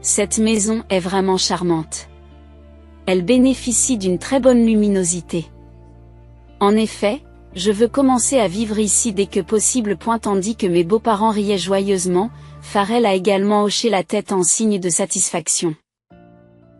cette maison est vraiment charmante. Elle bénéficie d'une très bonne luminosité. En effet, je veux commencer à vivre ici dès que possible. Tandis que mes beaux-parents riaient joyeusement, Farrell a également hoché la tête en signe de satisfaction.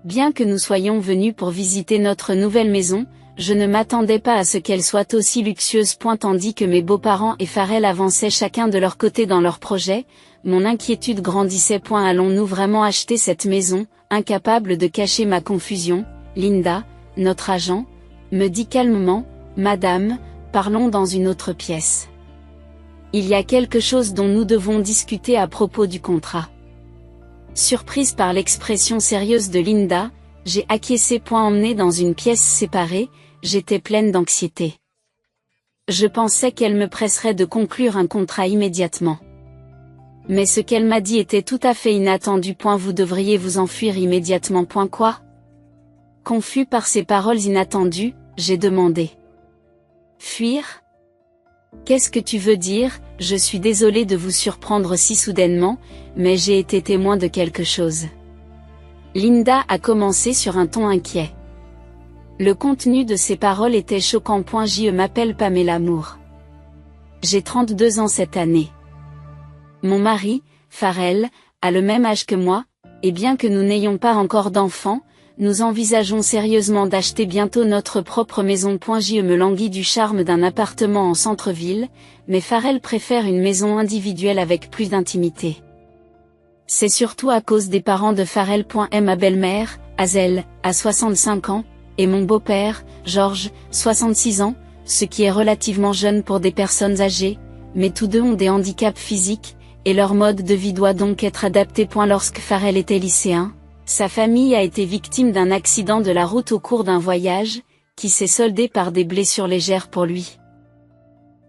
Bien que nous soyons venus pour visiter notre nouvelle maison, je ne m'attendais pas à ce qu'elle soit aussi luxueuse. Tandis que mes beaux-parents et Farrell avançaient chacun de leur côté dans leur projet, mon inquiétude grandissait. Allons-nous vraiment acheter cette maison? Incapable de cacher ma confusion, Linda, notre agent, me dit calmement, Madame, parlons dans une autre pièce. Il y a quelque chose dont nous devons discuter à propos du contrat. Surprise par l'expression sérieuse de Linda, j'ai acquiescé. Emmenée dans une pièce séparée, j'étais pleine d'anxiété. Je pensais qu'elle me presserait de conclure un contrat immédiatement. Mais ce qu'elle m'a dit était tout à fait inattendu. Vous devriez vous enfuir immédiatement. Quoi? Confus par ces paroles inattendues, j'ai demandé. Fuir? Qu'est-ce que tu veux dire? Je suis désolée de vous surprendre si soudainement, mais j'ai été témoin de quelque chose. Linda a commencé sur un ton inquiet. Le contenu de ses paroles était choquant. Je m'appelle Pamela Moore. J'ai 32 ans cette année. Mon mari, Farrell, a le même âge que moi, et bien que nous n'ayons pas encore d'enfants, nous envisageons sérieusement d'acheter bientôt notre propre maison. Je me languis du charme d'un appartement en centre-ville, mais Farrell préfère une maison individuelle avec plus d'intimité. C'est surtout à cause des parents de Farrell. Ma belle-mère, Hazel, a 65 ans, et mon beau-père, George, 66 ans, ce qui est relativement jeune pour des personnes âgées, mais tous deux ont des handicaps physiques, et leur mode de vie doit donc être adapté. Lorsque Farrell était lycéen, sa famille a été victime d'un accident de la route au cours d'un voyage, qui s'est soldé par des blessures légères pour lui.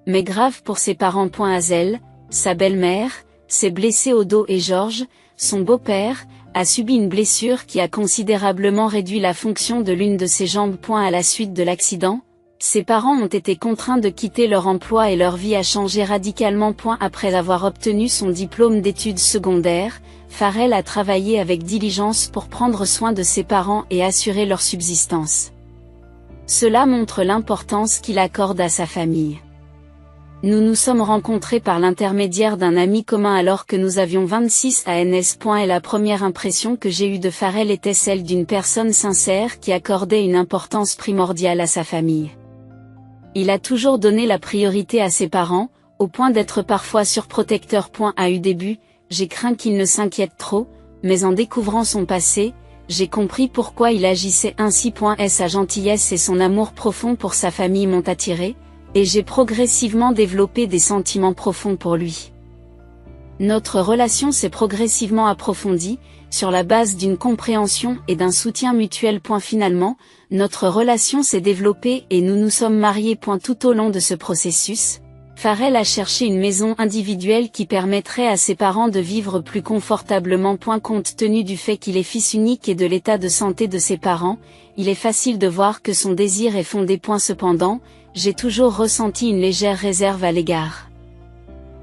Mais grave pour ses parents. Hazel, sa belle-mère, s'est blessée au dos et George, son beau-père, a subi une blessure qui a considérablement réduit la fonction de l'une de ses jambes. À la suite de l'accident, ses parents ont été contraints de quitter leur emploi et leur vie a changé radicalement. Après avoir obtenu son diplôme d'études secondaires, Farrell a travaillé avec diligence pour prendre soin de ses parents et assurer leur subsistance. Cela montre l'importance qu'il accorde à sa famille. Nous nous sommes rencontrés par l'intermédiaire d'un ami commun alors que nous avions 26 ans. Et la première impression que j'ai eue de Farrell était celle d'une personne sincère qui accordait une importance primordiale à sa famille. Il a toujours donné la priorité à ses parents, au point d'être parfois surprotecteur. À eu début, j'ai craint qu'il ne s'inquiète trop, mais en découvrant son passé, j'ai compris pourquoi il agissait ainsi. Sa gentillesse et son amour profond pour sa famille m'ont attiré, et j'ai progressivement développé des sentiments profonds pour lui. Notre relation s'est progressivement approfondie, sur la base d'une compréhension et d'un soutien mutuel. Finalement, notre relation s'est développée et nous nous sommes mariés. Tout au long de ce processus, Farrell a cherché une maison individuelle qui permettrait à ses parents de vivre plus confortablement. Compte tenu du fait qu'il est fils unique et de l'état de santé de ses parents, il est facile de voir que son désir est fondé. Cependant, j'ai toujours ressenti une légère réserve à l'égard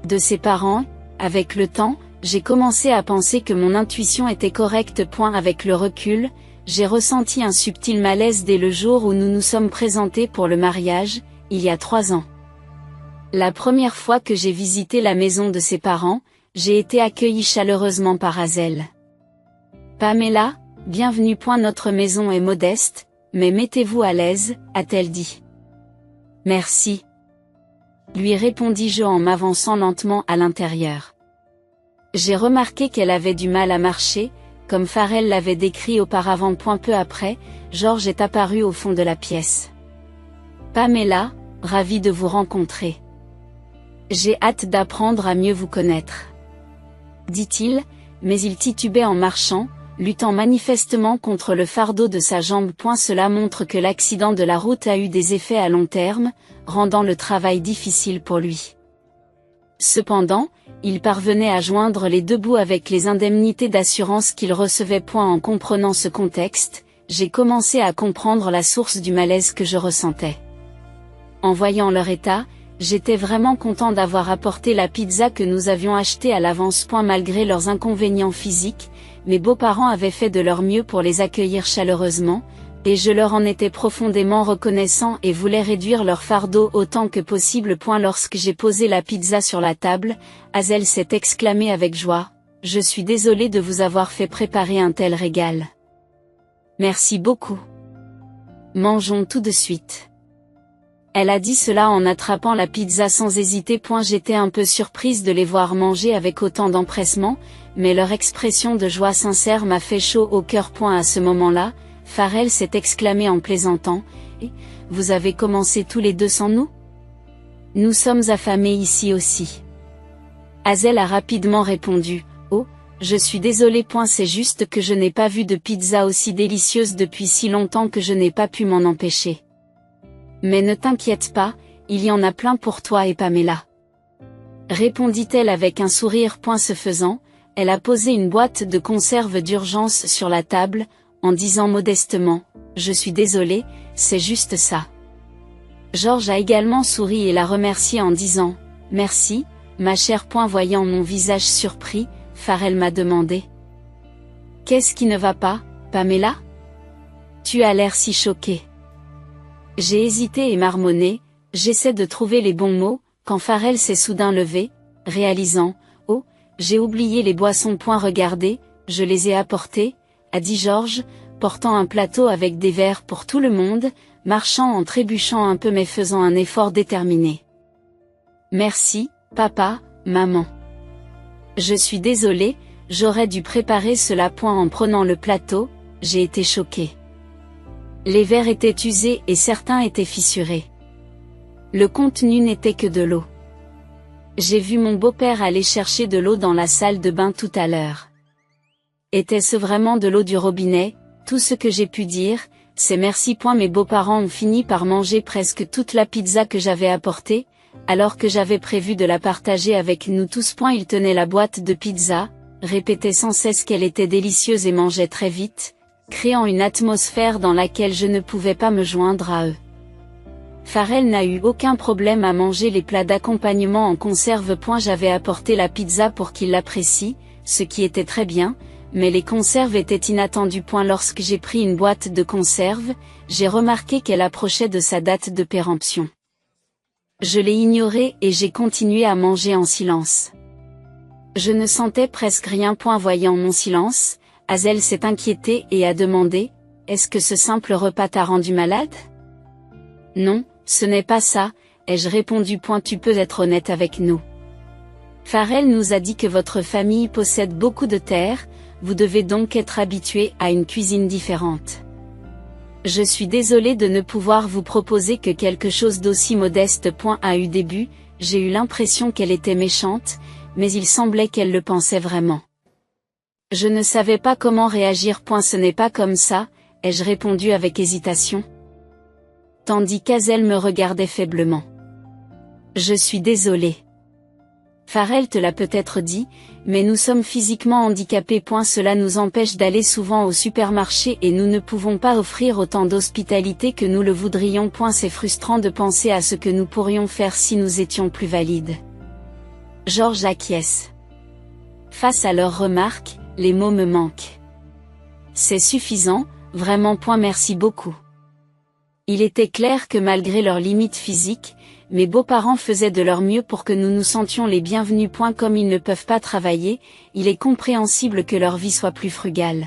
de ses parents. Avec le temps, j'ai commencé à penser que mon intuition était correcte. Avec le recul, j'ai ressenti un subtil malaise dès le jour où nous nous sommes présentés pour le mariage, il y a 3 ans. La première fois que j'ai visité la maison de ses parents, j'ai été accueilli chaleureusement par Hazel. Pamela, bienvenue. Notre maison est modeste, mais mettez-vous à l'aise, a-t-elle dit. Merci. Lui répondis-je en m'avançant lentement à l'intérieur. J'ai remarqué qu'elle avait du mal à marcher, comme Farrell l'avait décrit auparavant. Peu après, George est apparu au fond de la pièce. Pamela, ravi de vous rencontrer. J'ai hâte d'apprendre à mieux vous connaître, dit-il, mais il titubait en marchant, luttant manifestement contre le fardeau de sa jambe. Cela montre que l'accident de la route a eu des effets à long terme, rendant le travail difficile pour lui. Cependant, il parvenait à joindre les deux bouts avec les indemnités d'assurance qu'il recevait. En comprenant ce contexte, j'ai commencé à comprendre la source du malaise que je ressentais. En voyant leur état, j'étais vraiment content d'avoir apporté la pizza que nous avions achetée à l'avance. Malgré leurs inconvénients physiques, mes beaux-parents avaient fait de leur mieux pour les accueillir chaleureusement, et je leur en étais profondément reconnaissant et voulais réduire leur fardeau autant que possible. Lorsque j'ai posé la pizza sur la table, Hazel s'est exclamée avec joie, « Je suis désolée de vous avoir fait préparer un tel régal. Merci beaucoup. Mangeons tout de suite. » Elle a dit cela en attrapant la pizza sans hésiter. J'étais un peu surprise de les voir manger avec autant d'empressement, mais leur expression de joie sincère m'a fait chaud au cœur. À ce moment-là, Farrell s'est exclamé en plaisantant, « Et, vous avez commencé tous les deux sans nous? Nous sommes affamés ici aussi. » Hazel a rapidement répondu, « Oh, je suis désolée. C'est juste que je n'ai pas vu de pizza aussi délicieuse depuis si longtemps que je n'ai pas pu m'en empêcher. Mais ne t'inquiète pas, il y en a plein pour toi et Pamela. » Répondit-elle avec un sourire. Ce faisant, elle a posé une boîte de conserve d'urgence sur la table, en disant modestement, « Je suis désolée, c'est juste ça. » George a également souri et l'a remercié en disant, « Merci, ma chère. » Voyant mon visage surpris, Farrell m'a demandé, « Qu'est-ce qui ne va pas, Pamela? Tu as l'air si choquée. » J'ai hésité et marmonné, j'essaie de trouver les bons mots, quand Farrell s'est soudain levé, réalisant, « Oh, j'ai oublié les boissons. Regardez, je les ai apportées, » a dit George, portant un plateau avec des verres pour tout le monde, marchant en trébuchant un peu mais faisant un effort déterminé. « Merci, papa, maman. Je suis désolée, j'aurais dû préparer cela. » En prenant le plateau, j'ai été choquée. Les verres étaient usés et certains étaient fissurés. Le contenu n'était que de l'eau. J'ai vu mon beau-père aller chercher de l'eau dans la salle de bain tout à l'heure. Était-ce vraiment de l'eau du robinet? Tout ce que j'ai pu dire, c'est merci. Mes beaux-parents ont fini par manger presque toute la pizza que j'avais apportée, alors que j'avais prévu de la partager avec nous tous. Ils tenaient la boîte de pizza, répétaient sans cesse qu'elle était délicieuse et mangeaient très vite, créant une atmosphère dans laquelle je ne pouvais pas me joindre à eux. Farrell n'a eu aucun problème à manger les plats d'accompagnement en conserve. J'avais apporté la pizza pour qu'il l'apprécie, ce qui était très bien, mais les conserves étaient inattendues. Lorsque j'ai pris une boîte de conserve, j'ai remarqué qu'elle approchait de sa date de péremption. Je l'ai ignorée et j'ai continué à manger en silence. Je ne sentais presque rien. Voyant mon silence, Hazel s'est inquiétée et a demandé, « Est-ce que ce simple repas t'a rendu malade? » « Non, ce n'est pas ça, » ai-je répondu. Tu peux être honnête avec nous. Farrell nous a dit que votre famille possède beaucoup de terres, vous devez donc être habitué à une cuisine différente. Je suis désolée de ne pouvoir vous proposer que quelque chose d'aussi modeste. À eu début, j'ai eu l'impression qu'elle était méchante, mais il semblait qu'elle le pensait vraiment. Je ne savais pas comment réagir. Ce n'est pas comme ça, ai-je répondu avec hésitation. Tandis qu'Hazel me regardait faiblement. Je suis désolée. Farrell te l'a peut-être dit, mais nous sommes physiquement handicapés. Cela nous empêche d'aller souvent au supermarché et nous ne pouvons pas offrir autant d'hospitalité que nous le voudrions. C'est frustrant de penser à ce que nous pourrions faire si nous étions plus valides. George acquiesce. Face à leurs remarques, les mots me manquent. C'est suffisant, vraiment. Merci beaucoup. Il était clair que malgré leurs limites physiques, mes beaux-parents faisaient de leur mieux pour que nous nous sentions les bienvenus. Comme ils ne peuvent pas travailler, il est compréhensible que leur vie soit plus frugale.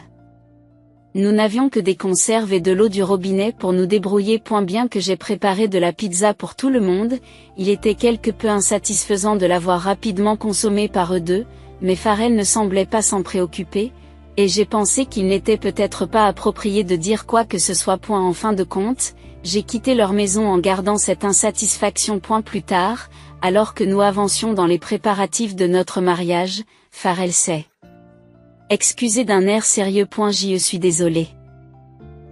Nous n'avions que des conserves et de l'eau du robinet pour nous débrouiller. Bien que j'ai préparé de la pizza pour tout le monde, il était quelque peu insatisfaisant de l'avoir rapidement consommée par eux deux, mais Farrell ne semblait pas s'en préoccuper, et j'ai pensé qu'il n'était peut-être pas approprié de dire quoi que ce soit. En fin de compte, j'ai quitté leur maison en gardant cette insatisfaction. Plus tard, alors que nous avancions dans les préparatifs de notre mariage, Farrell s'est excusé d'un air sérieux. Je suis désolée.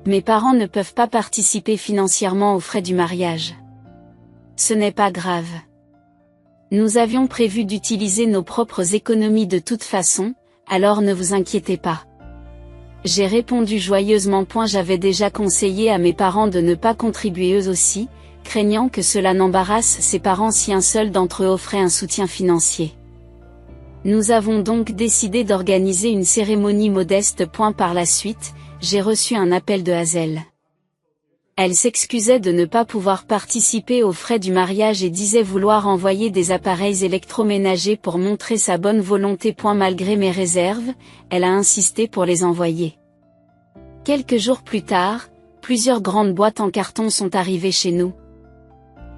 Mes parents ne peuvent pas participer financièrement aux frais du mariage. Ce n'est pas grave. Nous avions prévu d'utiliser nos propres économies de toute façon, alors ne vous inquiétez pas. J'ai répondu joyeusement. J'avais déjà conseillé à mes parents de ne pas contribuer eux aussi, craignant que cela n'embarrasse ses parents si un seul d'entre eux offrait un soutien financier. Nous avons donc décidé d'organiser une cérémonie modeste. Par la suite, j'ai reçu un appel de Hazel. Elle s'excusait de ne pas pouvoir participer aux frais du mariage et disait vouloir envoyer des appareils électroménagers pour montrer sa bonne volonté. Malgré mes réserves, elle a insisté pour les envoyer. Quelques jours plus tard, plusieurs grandes boîtes en carton sont arrivées chez nous.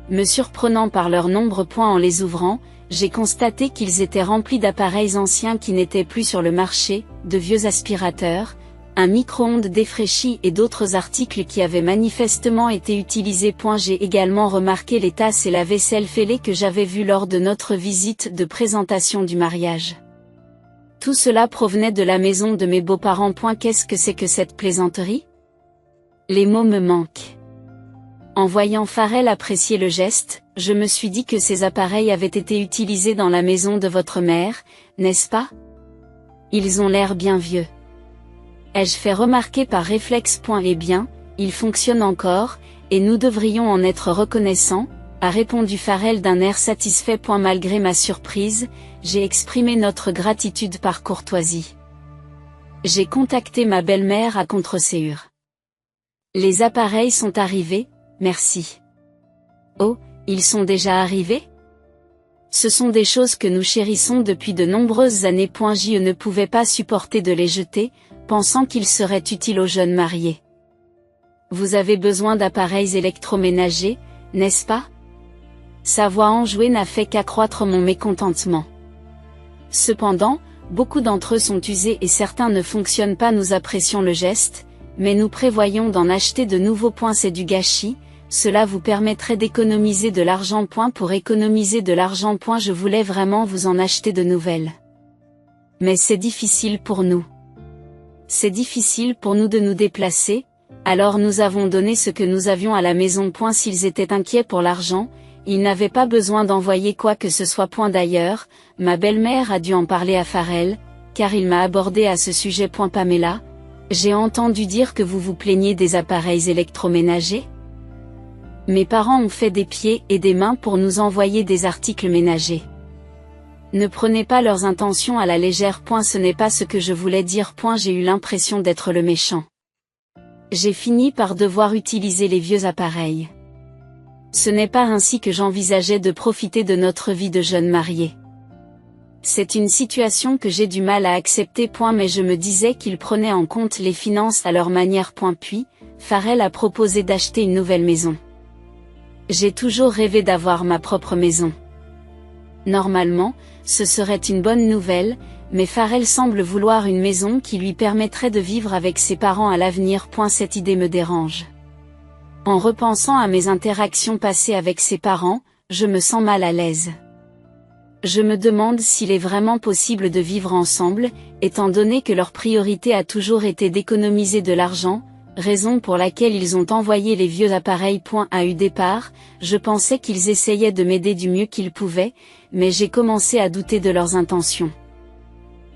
Me surprenant par leur nombre. En les ouvrant, j'ai constaté qu'ils étaient remplis d'appareils anciens qui n'étaient plus sur le marché, de vieux aspirateurs, un micro-ondes défraîchi et d'autres articles qui avaient manifestement été utilisés. J'ai également remarqué les tasses et la vaisselle fêlée que j'avais vues lors de notre visite de présentation du mariage. Tout cela provenait de la maison de mes beaux-parents. Qu'est-ce que c'est que cette plaisanterie? Les mots me manquent. En voyant Pharrell apprécier le geste, je me suis dit que ces appareils avaient été utilisés dans la maison de votre mère, n'est-ce pas? Ils ont l'air bien vieux. Ai-je fait remarquer par réflexe. Eh bien, ils fonctionnent encore, et nous devrions en être reconnaissants, a répondu Pharrell d'un air satisfait. Malgré ma surprise, j'ai exprimé notre gratitude par courtoisie. J'ai contacté ma belle-mère à Contreségur. Les appareils sont arrivés, merci. Oh, ils sont déjà arrivés? Ce sont des choses que nous chérissons depuis de nombreuses années. Je ne pouvais pas supporter de les jeter, pensant qu'ils seraient utiles aux jeunes mariés. Vous avez besoin d'appareils électroménagers, n'est-ce pas? Sa voix enjouée n'a fait qu'accroître mon mécontentement. Cependant, beaucoup d'entre eux sont usés et certains ne fonctionnent pas. Nous apprécions le geste, mais nous prévoyons d'en acheter de nouveaux. C'est du gâchis, cela vous permettrait d'économiser de l'argent. Pour économiser de l'argent. Je voulais vraiment vous en acheter de nouvelles. Mais c'est difficile pour nous. C'est difficile pour nous de nous déplacer, alors nous avons donné ce que nous avions à la maison. S'ils étaient inquiets pour l'argent, ils n'avaient pas besoin d'envoyer quoi que ce soit. D'ailleurs, ma belle-mère a dû en parler à Pharrell, car il m'a abordé à ce sujet. Pamela, j'ai entendu dire que vous vous plaignez des appareils électroménagers? Mes parents ont fait des pieds et des mains pour nous envoyer des articles ménagers. Ne prenez pas leurs intentions à la légère. Ce n'est pas ce que je voulais dire. J'ai eu l'impression d'être le méchant. J'ai fini par devoir utiliser les vieux appareils. Ce n'est pas ainsi que j'envisageais de profiter de notre vie de jeunes mariés. C'est une situation que j'ai du mal à accepter. Mais je me disais qu'ils prenaient en compte les finances à leur manière. Puis, Pharrell a proposé d'acheter une nouvelle maison. J'ai toujours rêvé d'avoir ma propre maison. Normalement, ce serait une bonne nouvelle, mais Pharrell semble vouloir une maison qui lui permettrait de vivre avec ses parents à l'avenir. Cette idée me dérange. En repensant à mes interactions passées avec ses parents, je me sens mal à l'aise. Je me demande s'il est vraiment possible de vivre ensemble, étant donné que leur priorité a toujours été d'économiser de l'argent, raison pour laquelle ils ont envoyé les vieux appareils. À eu départ, je pensais qu'ils essayaient de m'aider du mieux qu'ils pouvaient, mais j'ai commencé à douter de leurs intentions.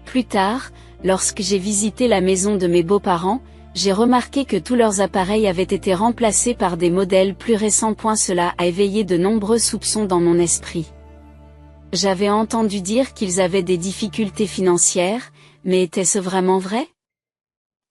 Plus tard, lorsque j'ai visité la maison de mes beaux-parents, j'ai remarqué que tous leurs appareils avaient été remplacés par des modèles plus récents. Cela a éveillé de nombreux soupçons dans mon esprit. J'avais entendu dire qu'ils avaient des difficultés financières, mais était-ce vraiment vrai?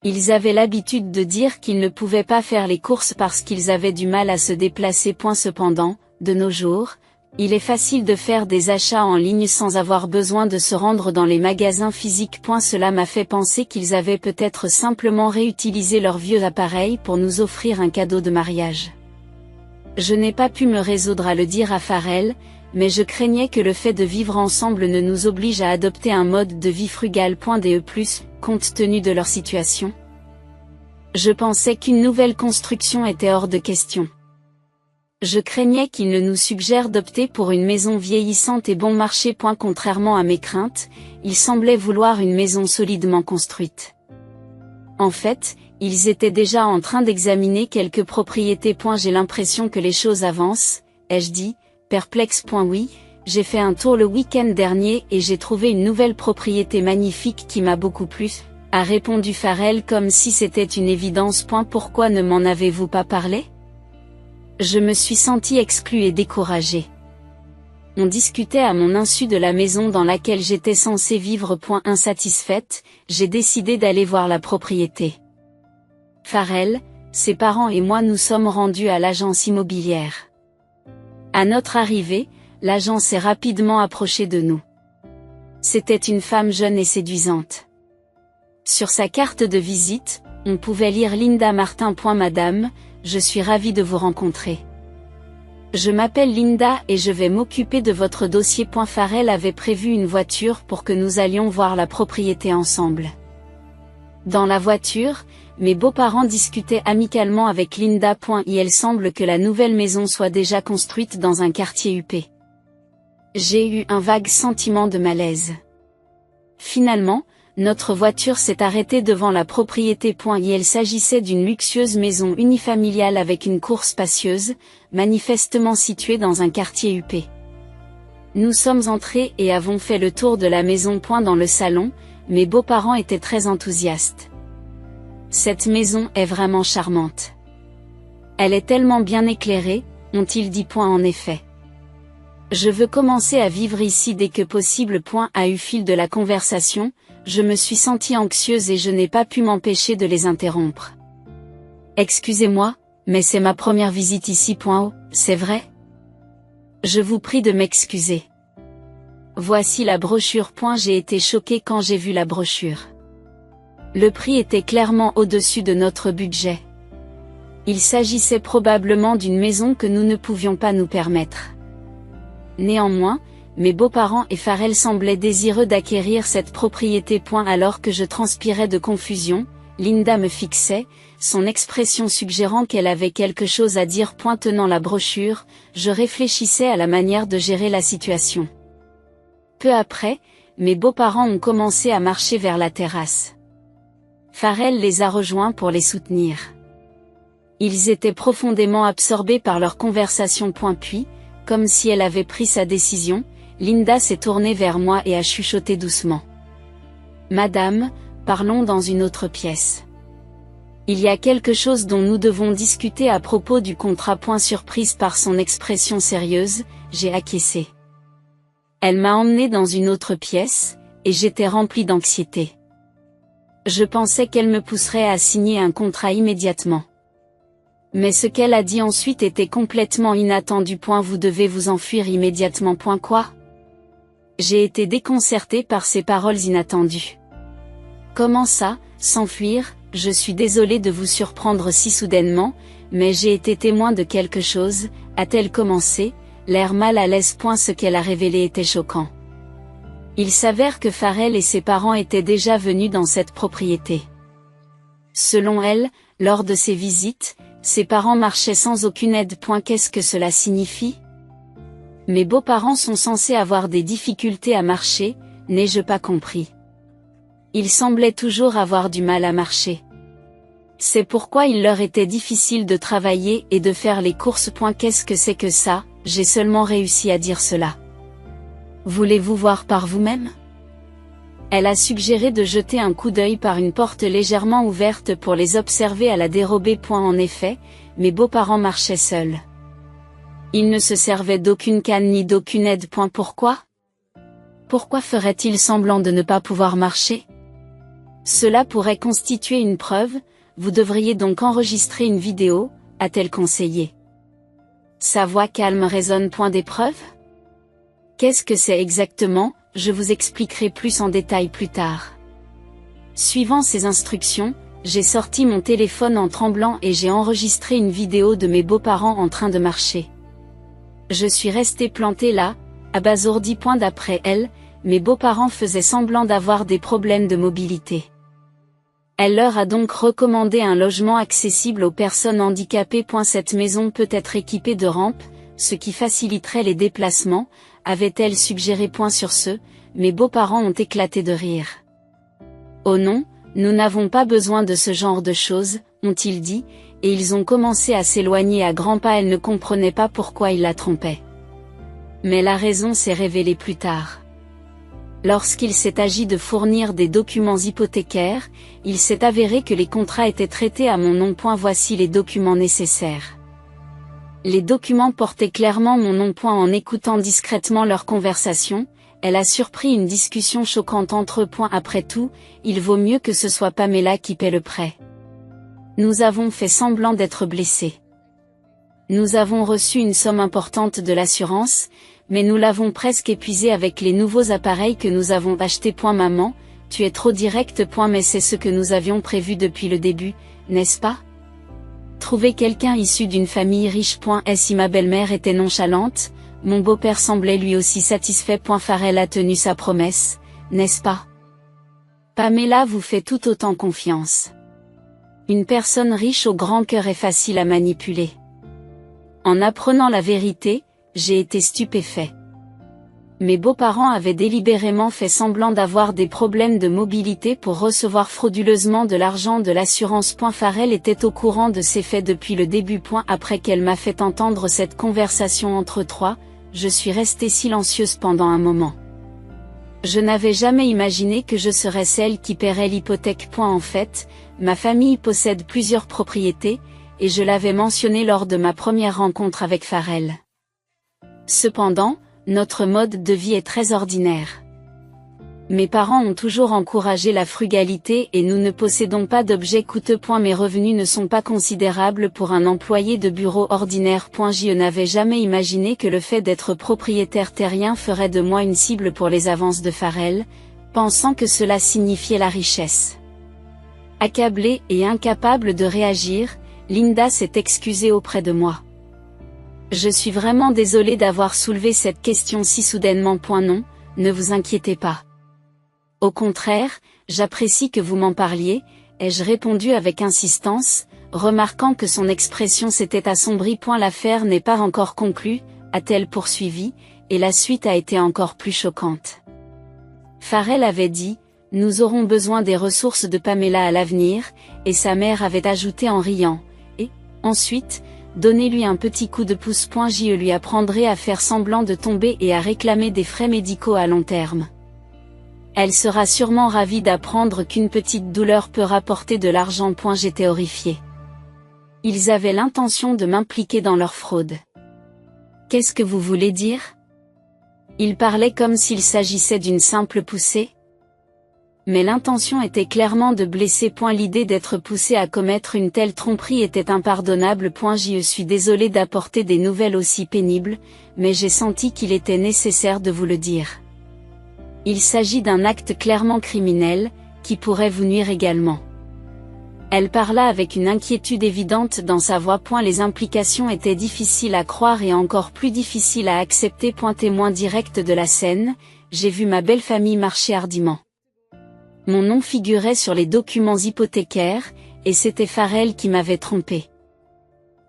Ils avaient l'habitude de dire qu'ils ne pouvaient pas faire les courses parce qu'ils avaient du mal à se déplacer. Cependant, de nos jours, il est facile de faire des achats en ligne sans avoir besoin de se rendre dans les magasins physiques. Cela m'a fait penser qu'ils avaient peut-être simplement réutilisé leurs vieux appareils pour nous offrir un cadeau de mariage. Je n'ai pas pu me résoudre à le dire à Pharrell, mais je craignais que le fait de vivre ensemble ne nous oblige à adopter un mode de vie frugal. Compte tenu de leur situation. Je pensais qu'une nouvelle construction était hors de question. Je craignais qu'ils ne nous suggèrent d'opter pour une maison vieillissante et bon marché. Contrairement à mes craintes, ils semblaient vouloir une maison solidement construite. En fait, ils étaient déjà en train d'examiner quelques propriétés. J'ai l'impression que les choses avancent, ai-je dit, perplexe. Oui, j'ai fait un tour le week-end dernier et j'ai trouvé une nouvelle propriété magnifique qui m'a beaucoup plu, a répondu Pharrell comme si c'était une évidence. Pourquoi ne m'en avez-vous pas parlé? Je me suis sentie exclue et découragée. On discutait à mon insu de la maison dans laquelle j'étais censée vivre. Insatisfaite, j'ai décidé d'aller voir la propriété. Farrell, ses parents et moi nous sommes rendus à l'agence immobilière. À notre arrivée, l'agent s'est rapidement approché de nous. C'était une femme jeune et séduisante. Sur sa carte de visite, on pouvait lire Linda Martin. Madame, je suis ravie de vous rencontrer. Je m'appelle Linda et je vais m'occuper de votre dossier. Farrell avait prévu une voiture pour que nous allions voir la propriété ensemble. Dans la voiture, mes beaux-parents discutaient amicalement avec Linda. Il semble que la nouvelle maison soit déjà construite dans un quartier huppé. J'ai eu un vague sentiment de malaise. Finalement, notre voiture s'est arrêtée devant la propriété. Il s'agissait d'une luxueuse maison unifamiliale avec une cour spacieuse, manifestement située dans un quartier huppé. Nous sommes entrés et avons fait le tour de la maison. Dans le salon, mes beaux-parents étaient très enthousiastes. Cette maison est vraiment charmante. Elle est tellement bien éclairée, ont-ils dit. En effet. Je veux commencer à vivre ici dès que possible. À eu fil de la conversation, je me suis sentie anxieuse et je n'ai pas pu m'empêcher de les interrompre. Excusez-moi, mais c'est ma première visite ici. Oh, c'est vrai? Je vous prie de m'excuser. Voici la brochure. J'ai été choquée quand j'ai vu la brochure. Le prix était clairement au-dessus de notre budget. Il s'agissait probablement d'une maison que nous ne pouvions pas nous permettre. Néanmoins, mes beaux-parents et Farrell semblaient désireux d'acquérir cette propriété. Alors que je transpirais de confusion, Linda me fixait, son expression suggérant qu'elle avait quelque chose à dire. Tenant la brochure, je réfléchissais à la manière de gérer la situation. Peu après, mes beaux-parents ont commencé à marcher vers la terrasse. Farrell les a rejoints pour les soutenir. Ils étaient profondément absorbés par leur conversation. Puis, comme si elle avait pris sa décision, Linda s'est tournée vers moi et a chuchoté doucement. Madame, parlons dans une autre pièce. Il y a quelque chose dont nous devons discuter à propos du contrat. Surprise par son expression sérieuse, j'ai acquiescé. Elle m'a emmenée dans une autre pièce, et j'étais remplie d'anxiété. Je pensais qu'elle me pousserait à signer un contrat immédiatement. Mais ce qu'elle a dit ensuite était complètement inattendu. Vous devez vous enfuir immédiatement. Quoi? J'ai été déconcertée par ces paroles inattendues. Comment ça, s'enfuir? Je suis désolée de vous surprendre si soudainement, mais j'ai été témoin de quelque chose, a-t-elle commencé, l'air mal à l'aise. Ce qu'elle a révélé était choquant. Il s'avère que Farrell et ses parents étaient déjà venus dans cette propriété. Selon elle, lors de ses visites, ses parents marchaient sans aucune aide. Qu'est-ce que cela signifie? Mes beaux-parents sont censés avoir des difficultés à marcher, n'ai-je pas compris? Ils semblaient toujours avoir du mal à marcher. C'est pourquoi il leur était difficile de travailler et de faire les courses. Qu'est-ce que c'est que ça? J'ai seulement réussi à dire cela. Voulez-vous voir par vous-même? Elle a suggéré de jeter un coup d'œil par une porte légèrement ouverte pour les observer à la dérobée. En effet, mes beaux-parents marchaient seuls. Ils ne se servaient d'aucune canne ni d'aucune aide. Pourquoi? Pourquoi ferait-il semblant de ne pas pouvoir marcher? Cela pourrait constituer une preuve, vous devriez donc enregistrer une vidéo, a-t-elle conseillé. Sa voix calme résonne. Des preuves? Qu'est-ce que c'est exactement? Je vous expliquerai plus en détail plus tard. Suivant ses instructions, j'ai sorti mon téléphone en tremblant et j'ai enregistré une vidéo de mes beaux-parents en train de marcher. Je suis restée plantée là, abasourdie. D'après elle, mes beaux-parents faisaient semblant d'avoir des problèmes de mobilité. Elle leur a donc recommandé un logement accessible aux personnes handicapées. Cette maison peut être équipée de rampes, ce qui faciliterait les déplacements, avait-elle suggéré. Sur ce, mes beaux-parents ont éclaté de rire. Oh non, nous n'avons pas besoin de ce genre de choses, ont-ils dit, et ils ont commencé à s'éloigner à grands pas. Elle ne comprenait pas pourquoi ils la trompaient. Mais la raison s'est révélée plus tard. Lorsqu'il s'est agi de fournir des documents hypothécaires, il s'est avéré que les contrats étaient traités à mon nom. Voici les documents nécessaires. Les documents portaient clairement mon nom. En écoutant discrètement leur conversation, elle a surpris une discussion choquante entre eux. Après tout, il vaut mieux que ce soit Pamela qui paie le prêt. Nous avons fait semblant d'être blessés. Nous avons reçu une somme importante de l'assurance, mais nous l'avons presque épuisée avec les nouveaux appareils que nous avons achetés. Maman, tu es trop directe. Mais c'est ce que nous avions prévu depuis le début, n'est-ce pas? Trouver quelqu'un issu d'une famille riche. Si ma belle-mère était nonchalante, mon beau-père semblait lui aussi satisfait. Farrell a tenu sa promesse, n'est-ce pas? Pamela vous fait tout autant confiance. Une personne riche au grand cœur est facile à manipuler. En apprenant la vérité, j'ai été stupéfait. Mes beaux-parents avaient délibérément fait semblant d'avoir des problèmes de mobilité pour recevoir frauduleusement de l'argent de l'assurance. Farrell était au courant de ces faits depuis le début. Après qu'elle m'a fait entendre cette conversation entre trois, je suis restée silencieuse pendant un moment. Je n'avais jamais imaginé que je serais celle qui paierait l'hypothèque. En fait, ma famille possède plusieurs propriétés, et je l'avais mentionné lors de ma première rencontre avec Farrell. Cependant, notre mode de vie est très ordinaire. Mes parents ont toujours encouragé la frugalité et nous ne possédons pas d'objets coûteux. Mes revenus ne sont pas considérables pour un employé de bureau ordinaire. Je n'avais jamais imaginé que le fait d'être propriétaire terrien ferait de moi une cible pour les avances de Farrell, pensant que cela signifiait la richesse. Accablée et incapable de réagir, Linda s'est excusée auprès de moi. Je suis vraiment désolée d'avoir soulevé cette question si soudainement. Non, ne vous inquiétez pas. Au contraire, j'apprécie que vous m'en parliez, ai-je répondu avec insistance, remarquant que son expression s'était assombrie. L'affaire n'est pas encore conclue, a-t-elle poursuivi, et la suite a été encore plus choquante. Farrell avait dit, nous aurons besoin des ressources de Pamela à l'avenir, et sa mère avait ajouté en riant, et, ensuite, donnez-lui un petit coup de pouce. Je lui apprendrai à faire semblant de tomber et à réclamer des frais médicaux à long terme. Elle sera sûrement ravie d'apprendre qu'une petite douleur peut rapporter de l'argent. J'étais horrifiée. Ils avaient l'intention de m'impliquer dans leur fraude. Qu'est-ce que vous voulez dire? Ils parlaient comme s'il s'agissait d'une simple poussée. Mais l'intention était clairement de blesser. L'idée d'être poussé à commettre une telle tromperie était impardonnable. Je suis désolée d'apporter des nouvelles aussi pénibles, mais j'ai senti qu'il était nécessaire de vous le dire. Il s'agit d'un acte clairement criminel, qui pourrait vous nuire également. Elle parla avec une inquiétude évidente dans sa voix. Les implications étaient difficiles à croire et encore plus difficiles à accepter. Témoin direct de la scène, j'ai vu ma belle famille marcher hardiment. Mon nom figurait sur les documents hypothécaires, et c'était Farrell qui m'avait trompé.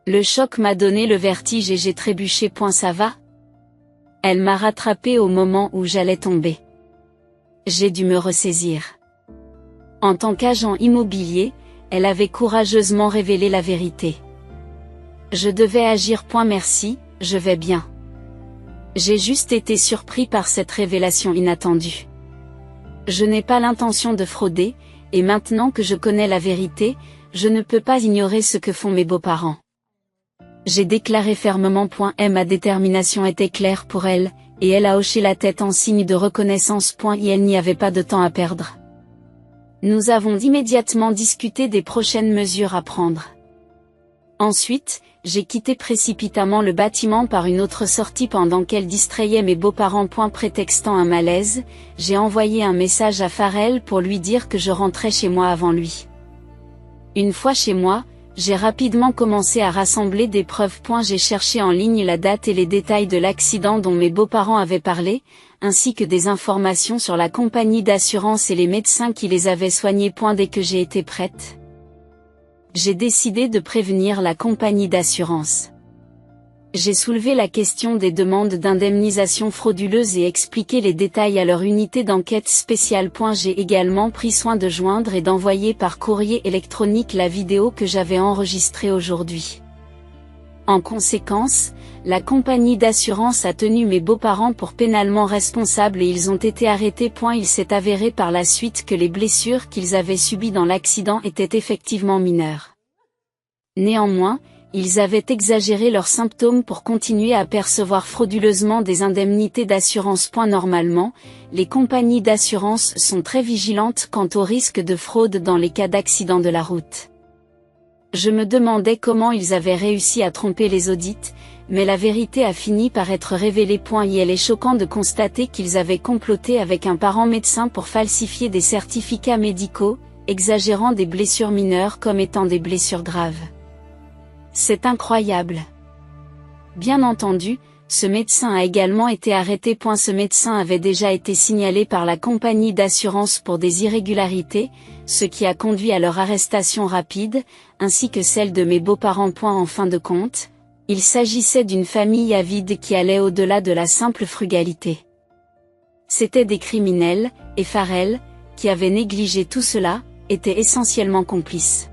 Le choc m'a donné le vertige et j'ai trébuché. Ça va? Elle m'a rattrapé au moment où j'allais tomber. J'ai dû me ressaisir. En tant qu'agent immobilier, elle avait courageusement révélé la vérité. Je devais agir. Merci, je vais bien. J'ai juste été surpris par cette révélation inattendue. Je n'ai pas l'intention de frauder, et maintenant que je connais la vérité, je ne peux pas ignorer ce que font mes beaux-parents. J'ai déclaré fermement. Ma détermination était claire pour elle, et elle a hoché la tête en signe de reconnaissance. Elle n'y avait pas de temps à perdre. Nous avons immédiatement discuté des prochaines mesures à prendre. Ensuite, j'ai quitté précipitamment le bâtiment par une autre sortie pendant qu'elle distrayait mes beaux-parents. Prétextant un malaise, j'ai envoyé un message à Farrell pour lui dire que je rentrais chez moi avant lui. Une fois chez moi, j'ai rapidement commencé à rassembler des preuves. J'ai cherché en ligne la date et les détails de l'accident dont mes beaux-parents avaient parlé, ainsi que des informations sur la compagnie d'assurance et les médecins qui les avaient soignés. Dès que j'ai été prête, j'ai décidé de prévenir la compagnie d'assurance. J'ai soulevé la question des demandes d'indemnisation frauduleuses et expliqué les détails à leur unité d'enquête spéciale. J'ai également pris soin de joindre et d'envoyer par courrier électronique la vidéo que j'avais enregistrée aujourd'hui. En conséquence, la compagnie d'assurance a tenu mes beaux-parents pour pénalement responsables et ils ont été arrêtés. Il s'est avéré par la suite que les blessures qu'ils avaient subies dans l'accident étaient effectivement mineures. Néanmoins, ils avaient exagéré leurs symptômes pour continuer à percevoir frauduleusement des indemnités d'assurance. Normalement, les compagnies d'assurance sont très vigilantes quant au risque de fraude dans les cas d'accident de la route. Je me demandais comment ils avaient réussi à tromper les audits, mais la vérité a fini par être révélée. Il est choquant de constater qu'ils avaient comploté avec un parent médecin pour falsifier des certificats médicaux, exagérant des blessures mineures comme étant des blessures graves. C'est incroyable. Bien entendu, ce médecin a également été arrêté. Ce médecin avait déjà été signalé par la compagnie d'assurance pour des irrégularités, ce qui a conduit à leur arrestation rapide, ainsi que celle de mes beaux-parents. En fin de compte, il s'agissait d'une famille avide qui allait au-delà de la simple frugalité. C'étaient des criminels, et Farrell, qui avait négligé tout cela, était essentiellement complice.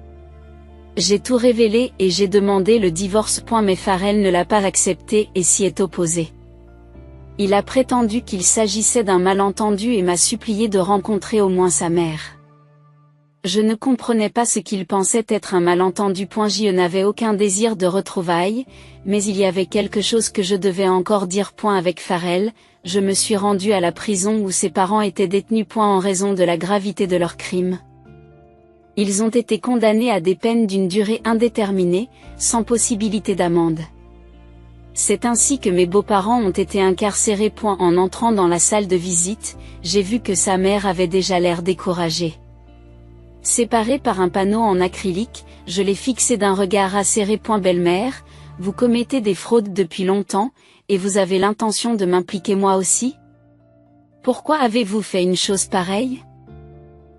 J'ai tout révélé et j'ai demandé le divorce. Mais Farrell ne l'a pas accepté et s'y est opposé. Il a prétendu qu'il s'agissait d'un malentendu et m'a supplié de rencontrer au moins sa mère. Je ne comprenais pas ce qu'il pensait être un malentendu. Je n'avais aucun désir de retrouvailles, mais il y avait quelque chose que je devais encore dire. Avec Farrell, je me suis rendu à la prison où ses parents étaient détenus. En raison de la gravité de leurs crimes. Ils ont été condamnés à des peines d'une durée indéterminée, sans possibilité d'amende. C'est ainsi que mes beaux-parents ont été incarcérés. En entrant dans la salle de visite, j'ai vu que sa mère avait déjà l'air découragée. Séparés par un panneau en acrylique, je l'ai fixé d'un regard acéré. Belle-mère, vous commettez des fraudes depuis longtemps, et vous avez l'intention de m'impliquer moi aussi? Pourquoi avez-vous fait une chose pareille?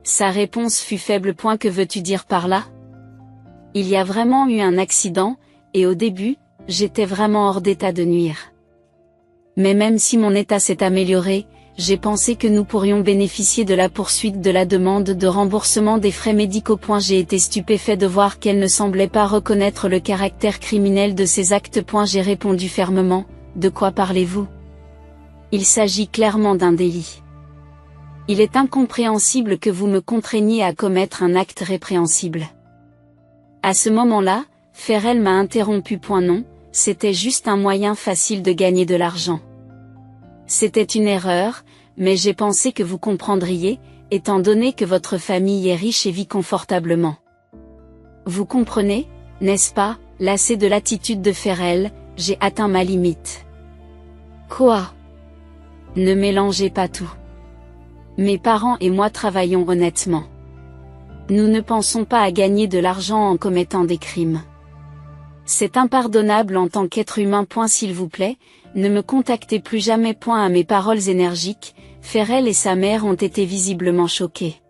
Sa réponse fut faible. Que veux-tu dire par là? Il y a vraiment eu un accident, et au début, j'étais vraiment hors d'état de nuire. Mais même si mon état s'est amélioré, j'ai pensé que nous pourrions bénéficier de la poursuite de la demande de remboursement des frais médicaux. J'ai été stupéfait de voir qu'elle ne semblait pas reconnaître le caractère criminel de ces actes. J'ai répondu fermement, de quoi parlez-vous? Il s'agit clairement d'un délit. Il est incompréhensible que vous me contraigniez à commettre un acte répréhensible. À ce moment-là, Farrell m'a interrompu. Non, c'était juste un moyen facile de gagner de l'argent. C'était une erreur, mais j'ai pensé que vous comprendriez, étant donné que votre famille est riche et vit confortablement. Vous comprenez, n'est-ce pas? Lassé de l'attitude de Farrell, j'ai atteint ma limite. Quoi? Ne mélangez pas tout. Mes parents et moi travaillons honnêtement. Nous ne pensons pas à gagner de l'argent en commettant des crimes. C'est impardonnable en tant qu'être humain. S'il vous plaît, ne me contactez plus jamais. À mes paroles énergiques, Farrell et sa mère ont été visiblement choqués.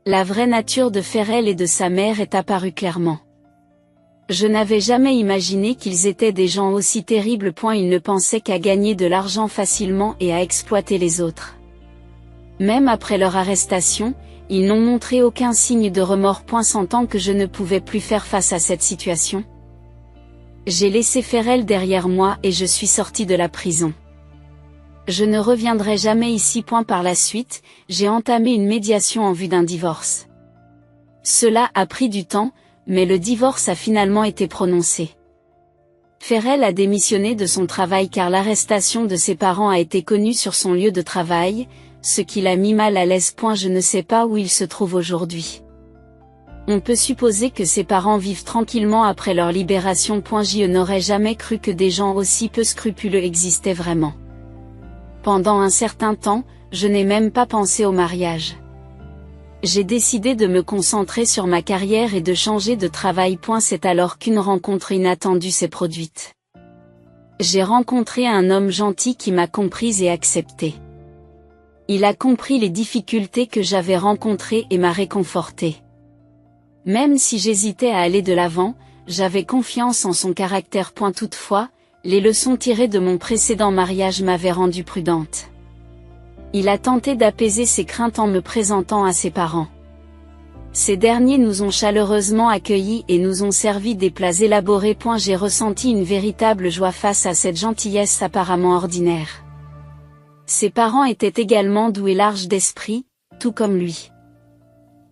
La vraie nature de Farrell et de sa mère est apparue clairement. Je n'avais jamais imaginé qu'ils étaient des gens aussi terribles. Ils ne pensaient qu'à gagner de l'argent facilement et à exploiter les autres. Même après leur arrestation, ils n'ont montré aucun signe de remords. Sentant que je ne pouvais plus faire face à cette situation. J'ai laissé Farrell derrière moi et je suis sorti de la prison. Je ne reviendrai jamais ici. Par la suite, j'ai entamé une médiation en vue d'un divorce. Cela a pris du temps, mais le divorce a finalement été prononcé. Farrell a démissionné de son travail car l'arrestation de ses parents a été connue sur son lieu de travail, ce qui l'a mis mal à l'aise. Je ne sais pas où il se trouve aujourd'hui. On peut supposer que ses parents vivent tranquillement après leur libération. Je n'aurais jamais cru que des gens aussi peu scrupuleux existaient vraiment. Pendant un certain temps, je n'ai même pas pensé au mariage. J'ai décidé de me concentrer sur ma carrière et de changer de travail. C'est alors qu'une rencontre inattendue s'est produite. J'ai rencontré un homme gentil qui m'a comprise et acceptée. Il a compris les difficultés que j'avais rencontrées et m'a réconfortée. Même si j'hésitais à aller de l'avant, j'avais confiance en son caractère. Toutefois, les leçons tirées de mon précédent mariage m'avaient rendue prudente. Il a tenté d'apaiser ses craintes en me présentant à ses parents. Ces derniers nous ont chaleureusement accueillis et nous ont servi des plats élaborés. J'ai ressenti une véritable joie face à cette gentillesse apparemment ordinaire. Ses parents étaient également doux et larges d'esprit, tout comme lui.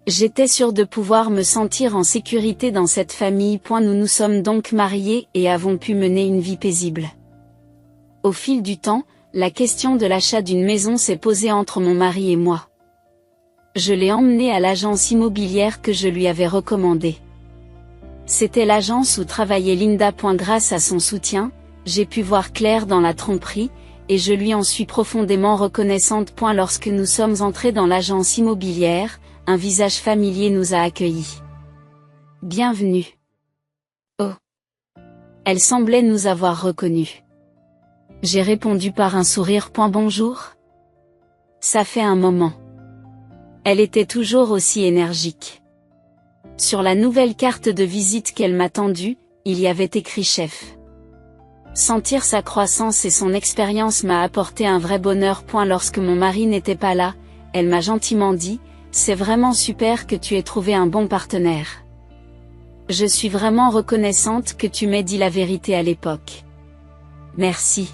J'étais sûre de pouvoir me sentir en sécurité dans cette famille. Nous nous sommes donc mariés et avons pu mener une vie paisible. Au fil du temps, la question de l'achat d'une maison s'est posée entre mon mari et moi. Je l'ai emmené à l'agence immobilière que je lui avais recommandée. C'était l'agence où travaillait Linda. Grâce à son soutien, j'ai pu voir clair dans la tromperie, et je lui en suis profondément reconnaissante. Lorsque nous sommes entrés dans l'agence immobilière, un visage familier nous a accueillis. Bienvenue. Oh. Elle semblait nous avoir reconnus. J'ai répondu par un sourire. Bonjour. Ça fait un moment. Elle était toujours aussi énergique. Sur la nouvelle carte de visite qu'elle m'a tendue, il y avait écrit chef. Sentir sa croissance et son expérience m'a apporté un vrai bonheur. Lorsque mon mari n'était pas là, elle m'a gentiment dit, c'est vraiment super que tu aies trouvé un bon partenaire. Je suis vraiment reconnaissante que tu m'aies dit la vérité à l'époque. Merci.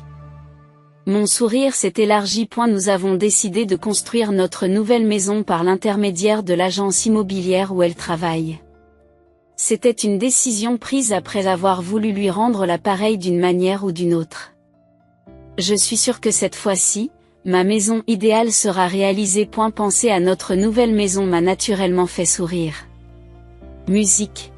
Mon sourire s'est élargi. Nous avons décidé de construire notre nouvelle maison par l'intermédiaire de l'agence immobilière où elle travaille. C'était une décision prise après avoir voulu lui rendre l'appareil d'une manière ou d'une autre. Je suis sûre que cette fois-ci, ma maison idéale sera réalisée. Penser à notre nouvelle maison m'a naturellement fait sourire. Musique.